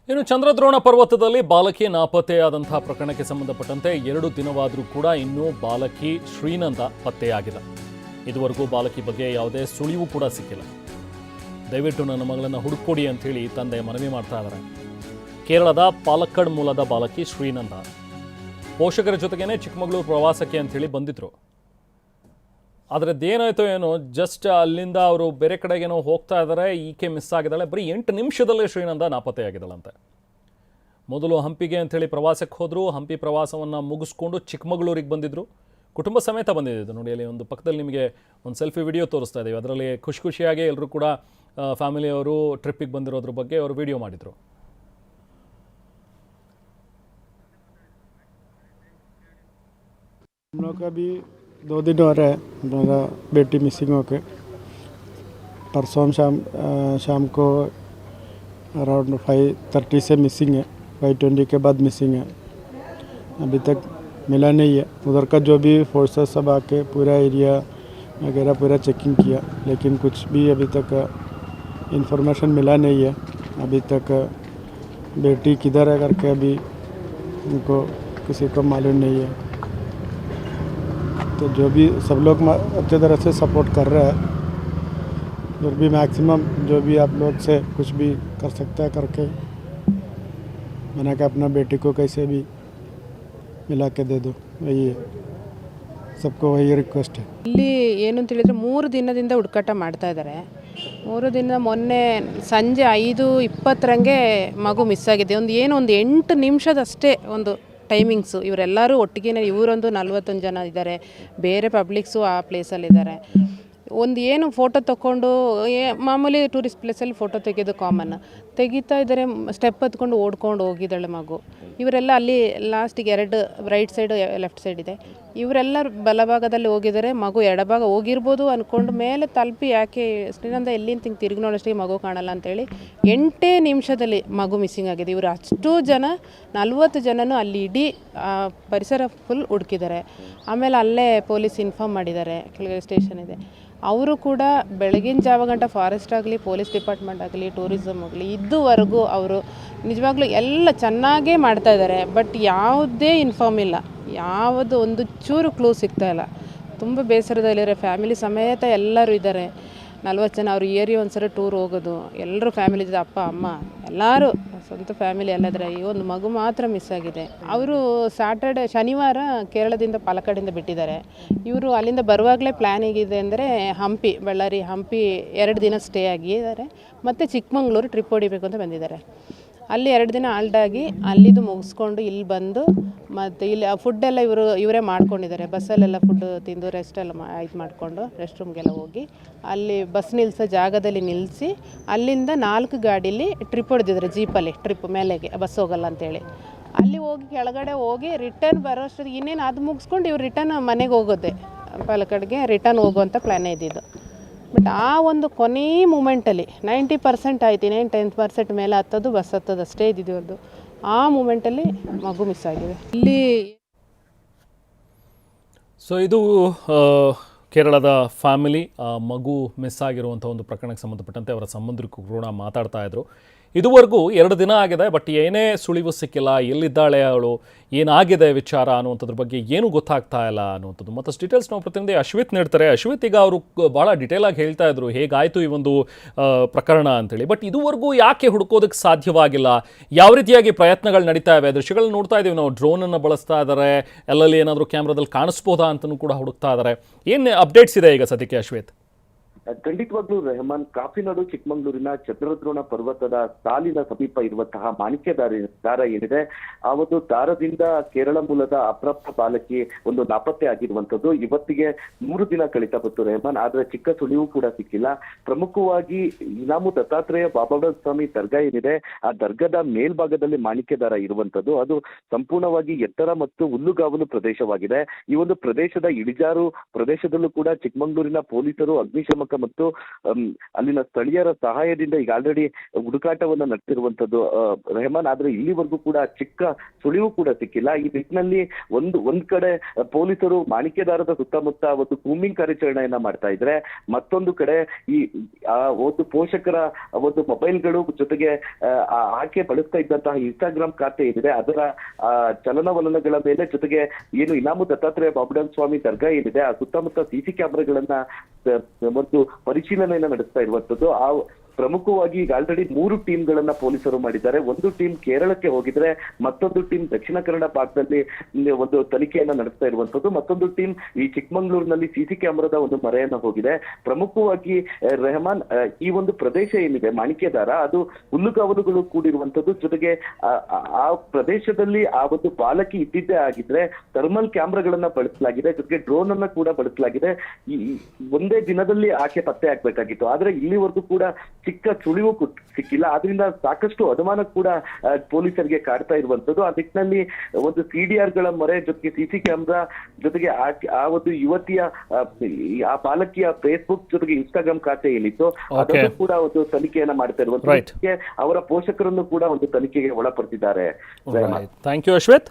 ಇನ್ನು ಚಂದ್ರದ್ರೋಣ ಪರ್ವತದಲ್ಲಿ ಬಾಲಕಿ ನಾಪತ್ತೆಯಾದಂತಹ ಪ್ರಕರಣಕ್ಕೆ ಸಂಬಂಧಪಟ್ಟಂತೆ 2 ದಿನವಾದರೂ ಕೂಡ ಇನ್ನೂ ಬಾಲಕಿ ಶ್ರೀನಂದ ಪತ್ತೆಯಾಗಿಲ್ಲ. ಇದುವರೆಗೂ ಬಾಲಕಿ ಬಗ್ಗೆ ಯಾವುದೇ ಸುಳಿವು ಕೂಡ ಸಿಕ್ಕಿಲ್ಲ. ದಯವಿಟ್ಟು ನನ್ನ ಮಗಳನ್ನು ಹುಡುಕೊಡಿ ಅಂತೇಳಿ ತಂದೆ ಮನವಿ ಮಾಡ್ತಾ ಇದ್ದಾರೆ. ಕೇರಳದ ಪಾಲಕ್ಕಡ್ ಮೂಲದ ಬಾಲಕಿ ಶ್ರೀನಂದ ಪೋಷಕರ ಜೊತೆಗೇನೆ ಚಿಕ್ಕಮಗಳೂರು ಪ್ರವಾಸಕ್ಕೆ ಅಂತೇಳಿ ಬಂದಿದ್ರು. ಆದರೆ ಅದೇನಾಯ್ತೋ ಏನೋ, ಜಸ್ಟ್ ಅಲ್ಲಿಂದ ಅವರು ಬೇರೆ ಕಡೆಗೇನೋ ಹೋಗ್ತಾ ಇದ್ದಾರೆ. ಈಕೆ ಮಿಸ್ ಆಗಿದ್ದಾಳೆ. ಬರೀ 8 ನಿಮಿಷದಲ್ಲೇ ಶ್ರೀನಂದ ನಾಪತ್ತೆಯಾಗಿದ್ದಾಳಂತೆ. ಮೊದಲು ಹಂಪಿಗೆ ಅಂಥೇಳಿ ಪ್ರವಾಸಕ್ಕೆ ಹೋದರು. ಹಂಪಿ ಪ್ರವಾಸವನ್ನು ಮುಗಿಸ್ಕೊಂಡು ಚಿಕ್ಕಮಗಳೂರಿಗೆ ಬಂದಿದ್ದರು. ಕುಟುಂಬ ಸಮೇತ ಬಂದಿದ್ದು. ನೋಡಿ, ಅಲ್ಲಿ ಒಂದು ಪಕ್ಕದಲ್ಲಿ ನಿಮಗೆ ಒಂದು ಸೆಲ್ಫಿ ವಿಡಿಯೋ ತೋರಿಸ್ತಾ ಇದ್ದೀವಿ. ಅದರಲ್ಲಿ ಖುಷಿಯಾಗಿ ಎಲ್ಲರೂ ಕೂಡ ಫ್ಯಾಮಿಲಿಯವರು ಟ್ರಿಪ್ಪಿಗೆ ಬಂದಿರೋದ್ರ ಬಗ್ಗೆ ಅವರು ವಿಡಿಯೋ ಮಾಡಿದರು. हम लोग का भी 2 दिन हो रहा है मेरा बेटी मिसिंग होके। परसों शाम को अराउंड 5:30 से मिसिंग है, 5:20 के बाद मिसिंग है। अभी तक मिला नहीं है। उधर का जो भी फोर्सेस सब आके पूरा एरिया वगैरह पूरा चेकिंग किया, लेकिन कुछ भी अभी तक इंफॉर्मेशन मिला नहीं है। अभी तक बेटी किधर है करके अभी उनको किसी को मालूम नहीं है। तो जो भी सब लोग अच्छे तरह से सपोर्ट कर रहा है, जो भी मैक्सिमम जो भी आप लोग से कुछ भी कर सकता है करके मैंने कहा अपना बेटी को कैसे भी मिला के दे दो, वही है, सबको वही रिक्वेस्ट है। ಇಲ್ಲಿ ಏನು ಅಂತ ಹೇಳಿದ್ರೆ 3 ದಿನದಿಂದ ಹುಡುಕಾಟ ಮಾಡ್ತಾ ಇದ್ದಾರೆ. 3 ದಿನ ಮೊನ್ನೆ ಸಂಜೆ 5:20ರಂಗೆ ಮಗು ಮಿಸ್ ಆಗಿದೆ. ಒಂದು 8 ನಿಮಿಷದಷ್ಟೇ ಒಂದು ಟೈಮಿಂಗ್ಸು. ಇವರೆಲ್ಲರೂ ಒಟ್ಟಿಗೆ, ಇವರೊಂದು 41 ಜನ ಇದ್ದಾರೆ, ಬೇರೆ ಪಬ್ಲಿಕ್ಸು ಆ ಪ್ಲೇಸಲ್ಲಿದ್ದಾರೆ. ಏನು ಫೋಟೋ ತೊಗೊಂಡು ಮಾಮೂಲಿ ಟೂರಿಸ್ಟ್ ಪ್ಲೇಸಲ್ಲಿ ಫೋಟೋ ತೆಗೆಯೋದು ಕಾಮನ್, ತೆಗಿತಾ ಇದ್ದಾರೆ. ಸ್ಟೆಪ್ ಹತ್ಕೊಂಡು ಓಡ್ಕೊಂಡು ಹೋಗಿದ್ದಾಳೆ ಮಗು. ಇವರೆಲ್ಲ ಅಲ್ಲಿ ಲಾಸ್ಟಿಗೆ 2 ರೈಟ್ ಸೈಡು ಲೆಫ್ಟ್ ಸೈಡ್ ಇದೆ. ಇವರೆಲ್ಲ ಬಲಭಾಗದಲ್ಲಿ ಹೋಗಿದ್ದಾರೆ. ಮಗು ಎಡಭಾಗ ಹೋಗಿರ್ಬೋದು ಅಂದ್ಕೊಂಡು ಮೇಲೆ ತಲುಪಿ ಯಾಕೆ ಶ್ರೀನಂದ ಎಲ್ಲಿಂದ ಹಿಂಗೆ ತಿರುಗಿ ನೋಡೋಷ್ಟಿಗೆ ಮಗು ಕಾಣಲ್ಲ ಅಂತೇಳಿ 8 ನಿಮಿಷದಲ್ಲಿ ಮಗು ಮಿಸ್ಸಿಂಗ್ ಆಗಿದೆ. ಇವರು ಅಷ್ಟು ಜನ 40 ಜನನೂ ಅಲ್ಲಿ ಇಡೀ ಪರಿಸರ ಫುಲ್ ಹುಡುಕಿದ್ದಾರೆ. ಆಮೇಲೆ ಅಲ್ಲೇ ಪೊಲೀಸ್ ಇನ್ಫಾರ್ಮ್ ಮಾಡಿದ್ದಾರೆ, ಕೆಳಗಡೆ ಸ್ಟೇಷನ್ ಇದೆ. ಅವರು ಕೂಡ ಬೆಳಗಿನ ಜಾವ ಗಂಟ ಫಾರೆಸ್ಟ್ ಆಗಲಿ, ಪೊಲೀಸ್ ಡಿಪಾರ್ಟ್ಮೆಂಟ್ ಆಗಲಿ, ಟೂರಿಸಮ್ ಆಗಲಿ ಇದುವರೆಗೂ ಅವರು ನಿಜವಾಗ್ಲೂ ಎಲ್ಲ ಚೆನ್ನಾಗೇ ಮಾಡ್ತಾಯಿದ್ದಾರೆ. ಬಟ್ ಯಾವುದೇ ಇನ್ಫಾರ್ಮ್ ಇಲ್ಲ, ಯಾವುದು ಒಂದು ಚೂರು ಕ್ಲೂ ಸಿಗ್ತಾ ಇಲ್ಲ. ತುಂಬ ಬೇಸರದಲ್ಲಿದ್ದಾರೆ. ಫ್ಯಾಮಿಲಿ ಸಮೇತ ಎಲ್ಲರೂ ಇದ್ದಾರೆ. 40 ಜನ. ಅವ್ರು ಏರಿ ಒಂದ್ಸರಿ ಟೂರ್ ಹೋಗೋದು, ಎಲ್ಲರೂ ಫ್ಯಾಮಿಲಿ ಜೊತೆ, ಅಪ್ಪ ಅಮ್ಮ ಎಲ್ಲರೂ ಸ್ವಂತ ಫ್ಯಾಮಿಲಿ ಎಲ್ಲ ಇದ್ದಾರೆ. ಈ ಒಂದು ಮಗು ಮಾತ್ರ ಮಿಸ್ ಆಗಿದೆ. ಅವರು ಶನಿವಾರ ಕೇರಳದಿಂದ ಪಾಲಕ್ಕಾಡಿಂದ ಬಿಟ್ಟಿದ್ದಾರೆ. ಇವರು ಅಲ್ಲಿಂದ ಬರುವಾಗಲೇ ಪ್ಲ್ಯಾನ್ ಹೇಗಿದೆ ಅಂದರೆ ಬಳ್ಳಾರಿ ಹಂಪಿ 2 ದಿನ ಸ್ಟೇ ಆಗಿದ್ದಾರೆ. ಮತ್ತು ಚಿಕ್ಕಮಗಳೂರು ಟ್ರಿಪ್ ಹೊಡಿಬೇಕು ಅಂತ ಬಂದಿದ್ದಾರೆ. ಅಲ್ಲಿ 2 ದಿನ ಆಲ್ಟಾಗಿ ಅಲ್ಲಿದು ಮುಗಿಸ್ಕೊಂಡು ಇಲ್ಲಿ ಬಂದು ಮತ್ತು ಇಲ್ಲಿ ಫುಡ್ಡೆಲ್ಲ ಇವರೇ ಮಾಡ್ಕೊಂಡಿದ್ದಾರೆ. ಬಸ್ಸಲ್ಲೆಲ್ಲ ಫುಡ್ ತಿಂದು ರೆಸ್ಟ್ ಎಲ್ಲ ಇದು ಮಾಡಿಕೊಂಡು ರೆಸ್ಟ್ ರೂಮ್ಗೆಲ್ಲ ಹೋಗಿ ಅಲ್ಲಿ ಬಸ್ ನಿಲ್ಲಿಸೋ ಜಾಗದಲ್ಲಿ ನಿಲ್ಲಿಸಿ ಅಲ್ಲಿಂದ 4 ಗಾಡೀಲಿ ಟ್ರಿಪ್ ಹೊಡೆದಿದ್ದಾರೆ. ಜೀಪಲ್ಲಿ ಟ್ರಿಪ್ ಮೇಲೆಗೆ, ಬಸ್ ಹೋಗಲ್ಲ ಅಂತೇಳಿ ಅಲ್ಲಿ ಹೋಗಿ ಕೆಳಗಡೆ ಹೋಗಿ ರಿಟರ್ನ್ ಬರೋಷ್ಟೊತ್ತಿಗೆ ಇನ್ನೇನು ಅದು ಮುಗಿಸ್ಕೊಂಡು ಇವ್ರು ರಿಟರ್ನ್ ಮನೆಗೆ ಹೋಗೋದೆ, ಪಾಲಕ್ಕಾಡ್ಗೆ ರಿಟರ್ನ್ ಹೋಗುವಂಥ ಪ್ಲ್ಯಾನೇ ಇದ್ದಿದ್ದು. ಬಟ್ ಆ ಒಂದು ಕೊನೆ ಮೂಮೆಂಟಲ್ಲಿ 90% ಆಯ್ತು, 10% ಮೇಲೆ ಹತ್ತೋದು ಬಸ್ ಹತ್ತೋದು ಅಷ್ಟೇ ಇದ್ದಿದ್ದು. ಆ ಮೂಮೆಂಟಲ್ಲಿ ಮಗು ಮಿಸ್ ಆಗಿದೆ ಇಲ್ಲಿ. ಸೊ ಇದು ಕೇರಳದ ಫ್ಯಾಮಿಲಿ ಮಗು ಮಿಸ್ ಆಗಿರುವಂಥ ಒಂದು ಪ್ರಕರಣಕ್ಕೆ ಸಂಬಂಧಪಟ್ಟಂತೆ ಅವರ ಸಂಬಂಧಿಕರು ಕೂಡ ಮಾತಾಡ್ತಾ ಇದ್ರು. ಇದುವರೆಗೂ 2 ದಿನ ಆಗಿದೆ, ಬಟ್ ಏನೇ ಸುಳಿವು ಸಿಕ್ಕಿಲ್ಲ. ಎಲ್ಲಿದ್ದಾಳೆ ಅವಳು, ಏನಾಗಿದೆ ವಿಚಾರ ಅನ್ನುವಂಥದ್ರ ಬಗ್ಗೆ ಏನೂ ಗೊತ್ತಾಗ್ತಾ ಇಲ್ಲ ಅನ್ನುವಂಥದ್ದು. ಮತ್ತಷ್ಟು ಡೀಟೇಲ್ಸ್ ನಾವು ಪ್ರತಿನಿಧಿ ಅಶ್ವಿತ್ ನೀಡ್ತಾರೆ. ಅಶ್ವಿತ್, ಈಗ ಅವರು ಭಾಳ ಡೀಟೇಲಾಗಿ ಹೇಳ್ತಾ ಇದ್ರು ಹೇಗಾಯಿತು ಈ ಒಂದು ಪ್ರಕರಣ ಅಂತೇಳಿ. ಬಟ್ ಇದುವರೆಗೂ ಯಾಕೆ ಹುಡುಕೋದಕ್ಕೆ ಸಾಧ್ಯವಾಗಿಲ್ಲ? ಯಾವ ರೀತಿಯಾಗಿ ಪ್ರಯತ್ನಗಳು ನಡೀತಾ ಇವೆ? ದೃಶ್ಯಗಳು ನೋಡ್ತಾ ಇದ್ದೀವಿ ನಾವು, ಡ್ರೋನನ್ನು ಬಳಸ್ತಾ ಇದ್ದಾರೆ, ಎಲ್ಲಲ್ಲಿ ಏನಾದರೂ ಕ್ಯಾಮ್ರಾದಲ್ಲಿ ಕಾಣಿಸ್ಬೋದಾ ಅಂತಲೂ ಕೂಡ ಹುಡುಕ್ತಾ ಇದ್ದಾರೆ. ಏನು ಅಪ್ಡೇಟ್ಸ್ ಇದೆ ಈಗ ಸದ್ಯಕ್ಕೆ ಅಶ್ವಿತ್? ಖಂಡಿತವಾಗ್ಲೂ ರೆಹಮಾನ್, ಕಾಫಿನಾಡು ಚಿಕ್ಕಮಗಳೂರಿನ ಚಂದ್ರದ್ರೋಣ ಪರ್ವತದ ಸಾಲಿನ ಸಮೀಪ ಇರುವಂತಹ ಮಾಣಿಕ್ಯ ದಾರ ಏನಿದೆ, ಆ ಒಂದು ದಾರದಿಂದ ಕೇರಳ ಮೂಲದ ಅಪ್ರಾಪ್ತ ಬಾಲಕಿ ಒಂದು ನಾಪತ್ತೆ ಆಗಿರುವಂತದ್ದು ಇವತ್ತಿಗೆ 3 ದಿನ ಕಳೀತಾ ಬಂತು ರೆಹಮಾನ್. ಆದ್ರೆ ಚಿಕ್ಕ ಸುಳಿವು ಕೂಡ ಸಿಕ್ಕಿಲ್ಲ. ಪ್ರಮುಖವಾಗಿ ಇನಾಮು ದತ್ತಾತ್ರೇಯ ಬಾಬಾಡ ಸ್ವಾಮಿ ದರ್ಗಾ ಏನಿದೆ, ಆ ದರ್ಗಾದ ಮೇಲ್ಭಾಗದಲ್ಲಿ ಮಾಣಿಕ್ಯ ದಾರ ಇರುವಂತದ್ದು. ಅದು ಸಂಪೂರ್ಣವಾಗಿ ಎತ್ತರ ಮತ್ತು ಹುಲ್ಲುಗಾವಲು ಪ್ರದೇಶವಾಗಿದೆ. ಈ ಒಂದು ಪ್ರದೇಶದ ಇಳಿಜಾರು ಪ್ರದೇಶದಲ್ಲೂ ಕೂಡ ಚಿಕ್ಕಮಗಳೂರಿನ ಪೊಲೀಸರು, ಅಗ್ನಿಶಾಮಕ ಮತ್ತು ಅಲ್ಲಿನ ಸ್ಥಳೀಯರ ಸಹಾಯದಿಂದ ಈಗ ಆಲ್ರೆಡಿ ಹುಡುಕಾಟವನ್ನ ನಡೆಸಿರುವಂತದ್ದು ರೆಹಮಾನ್. ಆದ್ರೆ ಇಲ್ಲಿವರೆಗೂ ಕೂಡ ಚಿಕ್ಕ ಸುಳಿವು ಕೂಡ ಸಿಕ್ಕಿಲ್ಲ. ಈ ನಿಟ್ಟಿನಲ್ಲಿ ಒಂದ್ ಕಡೆ ಪೊಲೀಸರು ಮಾಣಿಕ್ಯದಾರದ ಸುತ್ತಮುತ್ತ ಒಂದು ಕೂಂಬಿಂಗ್ ಕಾರ್ಯಾಚರಣೆಯನ್ನ ಮಾಡ್ತಾ ಇದ್ರೆ, ಮತ್ತೊಂದು ಕಡೆ ಈ ಒಂದು ಪೋಷಕರ ಒಂದು ಮೊಬೈಲ್ಗಳು ಜೊತೆಗೆ ಆಕೆ ಬಳಸ್ತಾ ಇದ್ದಂತಹ ಇನ್ಸ್ಟಾಗ್ರಾಮ್ ಖಾತೆ ಏನಿದೆ ಅದರ ಚಲನವಲನಗಳ ಮೇಲೆ, ಜೊತೆಗೆ ಏನು ಇನಾಮು ದತ್ತಾತ್ರೇಯ ಬಾಬುಡನ್ ಸ್ವಾಮಿ ದರ್ಗಾ ಏನಿದೆ ಆ ಸುತ್ತಮುತ್ತ ಸಿಸಿ ಕ್ಯಾಮೆರಾಗಳನ್ನ ಒಂದು ಪರಿಶೀಲನೆಯನ್ನ ನಡೆಸ್ತಾ ಇರುವಂತದ್ದು. ಆ ಪ್ರಮುಖವಾಗಿ ಈಗ ಆಲ್ರೆಡಿ 3 ಟೀಮ್ಗಳನ್ನ ಪೊಲೀಸರು ಮಾಡಿದ್ದಾರೆ. ಒಂದು ಟೀಮ್ ಕೇರಳಕ್ಕೆ ಹೋಗಿದ್ರೆ, ಮತ್ತೊಂದು ಟೀಮ್ ದಕ್ಷಿಣ ಕನ್ನಡ ಭಾಗದಲ್ಲಿ ಒಂದು ತನಿಖೆಯನ್ನ ನಡೆಸ್ತಾ ಇರುವಂತದ್ದು, ಮತ್ತೊಂದು ಟೀಮ್ ಈ ಚಿಕ್ಕಮಂಗ್ಳೂರಿನಲ್ಲಿ ಸಿಸಿ ಕ್ಯಾಮೆರಾದ ಒಂದು ಮರೆಯನ್ನ ಹೋಗಿದೆ. ಪ್ರಮುಖವಾಗಿ ರೆಹಮಾನ್, ಈ ಒಂದು ಪ್ರದೇಶ ಏನಿದೆ ಮಾಣಿಕ್ಯದಾರ ಅದು ಹುಲ್ಲುಗಾವಲುಗಳು ಕೂಡಿರುವಂತದ್ದು, ಜೊತೆಗೆ ಆ ಪ್ರದೇಶದಲ್ಲಿ ಆ ಒಂದು ಬಾಲಕಿ ಇದ್ದಿದ್ದೇ ಆಗಿದ್ರೆ ಥರ್ಮಲ್ ಕ್ಯಾಮ್ರಾಗಳನ್ನ ಬಳಸಲಾಗಿದೆ, ಜೊತೆಗೆ ಡ್ರೋನ್ ಅನ್ನ ಕೂಡ ಬಳಸಲಾಗಿದೆ. ಈ ಒಂದೇ ದಿನದಲ್ಲಿ ಆಕೆ ಪತ್ತೆ ಆಗ್ಬೇಕಾಗಿತ್ತು. ಆದ್ರೆ ಇಲ್ಲಿವರೆಗೂ ಕೂಡ ಚಿಕ್ಕ ಸುಳಿವು ಸಿಕ್ಕಿಲ್ಲ. ಆದ್ರಿಂದ ಸಾಕಷ್ಟು ಅನುಮಾನ ಕೂಡ ಪೊಲೀಸರಿಗೆ ಕಾಡ್ತಾ ಇರುವಂತದ್ದು. ಆ ನಿಟ್ಟಿನಲ್ಲಿ ಒಂದು CDR ಗಳ ಮೊರೆ, ಜೊತೆಗೆ ಸಿಸಿ ಕ್ಯಾಮ್ರಾ, ಜೊತೆಗೆ ಆ ಒಂದು ಯುವತಿಯ ಆ ಬಾಲಕಿಯ ಫೇಸ್ಬುಕ್ ಜೊತೆಗೆ ಇನ್ಸ್ಟಾಗ್ರಾಮ್ ಖಾತೆ ಏನಿತ್ತು ಅದನ್ನು ಕೂಡ ಒಂದು ತನಿಖೆಯನ್ನ ಮಾಡ್ತಾ ಇರುವಂತದ್ದು. ಅವರ ಪೋಷಕರನ್ನು ಕೂಡ ಒಂದು ತನಿಖೆಗೆ ಒಳಪಡಿಸಿದ್ದಾರೆ. Thank you ಅಶ್ವೇತ್.